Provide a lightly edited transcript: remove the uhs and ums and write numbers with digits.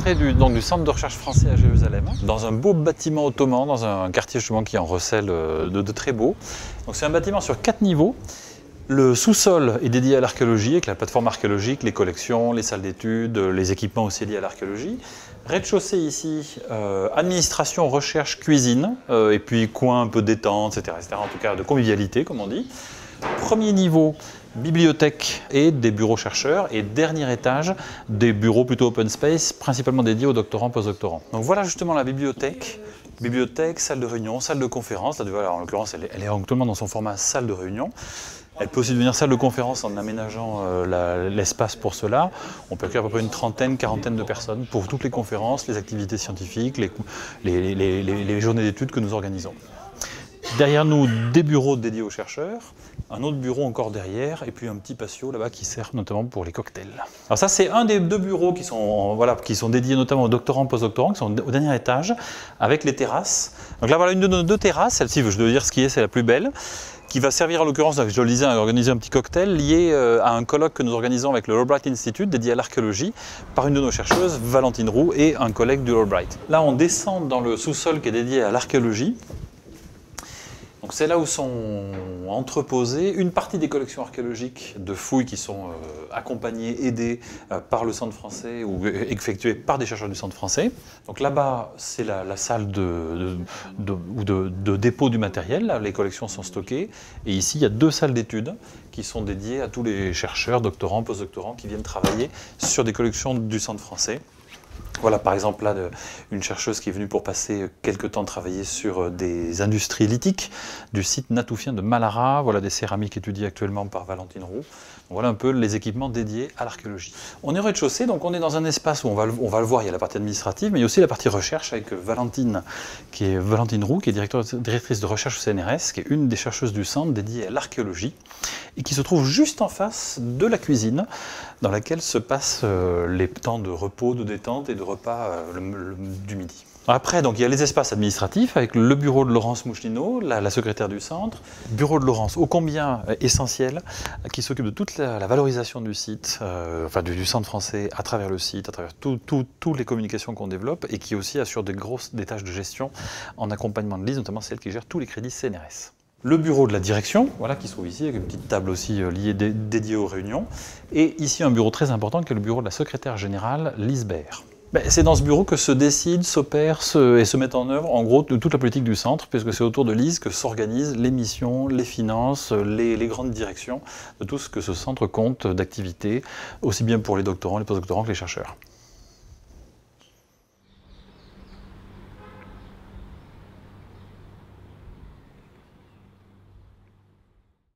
l'entrée du centre de recherche français à Jérusalem, dans un beau bâtiment ottoman, dans un quartier justement qui en recèle de très beau. Donc c'est un bâtiment sur 4 niveaux. Le sous-sol est dédié à l'archéologie, avec la plateforme archéologique, les collections, les salles d'études, les équipements aussi liés à l'archéologie. Rez-de-chaussée ici, administration, recherche, cuisine, et puis coin un peu détente, etc., etc., en tout cas de convivialité, comme on dit. Premier niveau, bibliothèque et des bureaux chercheurs. Et dernier étage, des bureaux plutôt open space, principalement dédiés aux doctorants, postdoctorants. Donc voilà justement la bibliothèque. Bibliothèque, salle de réunion, salle de conférence. Là, voilà, en l'occurrence, elle est actuellement dans son format salle de réunion. Elle peut aussi devenir salle de conférence en aménageant l'espace pour cela. On peut accueillir à peu près une trentaine, quarantaine de personnes pour toutes les conférences, les activités scientifiques, les journées d'études que nous organisons. Derrière nous, des bureaux dédiés aux chercheurs, un autre bureau encore derrière, et puis un petit patio là-bas qui sert notamment pour les cocktails. Alors ça, c'est un des 2 bureaux qui sont dédiés notamment aux doctorants, postdoctorants, qui sont au dernier étage, avec les terrasses. Donc là, voilà une de nos 2 terrasses. Celle-ci, je dois dire ce qui est, c'est la plus belle, qui va servir en l'occurrence, je le disais, à organiser un petit cocktail lié à un colloque que nous organisons avec le Albright Institute, dédié à l'archéologie, par une de nos chercheuses, Valentine Roux, et un collègue du Albright. Là, on descend dans le sous-sol qui est dédié à l'archéologie. Donc c'est là où sont entreposées une partie des collections archéologiques de fouilles qui sont accompagnées, aidées par le Centre français ou effectuées par des chercheurs du Centre français. Donc là-bas, c'est la salle de dépôt du matériel, là, les collections sont stockées. Et ici, il y a 2 salles d'études qui sont dédiées à tous les chercheurs, doctorants, postdoctorants qui viennent travailler sur des collections du Centre français. Voilà, par exemple, là, une chercheuse qui est venue pour passer quelques temps travailler sur des industries lithiques du site natoufien de Malara. Voilà des céramiques étudiées actuellement par Valentine Roux. Voilà un peu les équipements dédiés à l'archéologie. On est au rez-de-chaussée, donc on est dans un espace où on va le voir, il y a la partie administrative, mais il y a aussi la partie recherche avec Valentine Roux, qui est directrice de recherche au CNRS, qui est une des chercheuses du centre dédiée à l'archéologie, et qui se trouve juste en face de la cuisine, dans laquelle se passent les temps de repos, de détente et de repas du midi. Après, donc, il y a les espaces administratifs avec le bureau de Laurence Mouchelino, la secrétaire du centre. Bureau de Laurence, ô combien essentiel, qui s'occupe de toute la valorisation du site, du centre français à travers le site, à travers toutes les communications qu'on développe et qui aussi assure des tâches de gestion en accompagnement de liste, notamment celle qui gère tous les crédits CNRS. Le bureau de la direction, voilà, qui se trouve ici, avec une petite table aussi dédiée aux réunions. Et ici, un bureau très important qui est le bureau de la secrétaire générale, Lise Baer. C'est dans ce bureau que se décide, s'opère et se met en œuvre, en gros, toute la politique du centre, puisque c'est autour de Lise que s'organisent les missions, les finances, les grandes directions de tout ce que ce centre compte d'activités, aussi bien pour les doctorants, les postdoctorants que les chercheurs.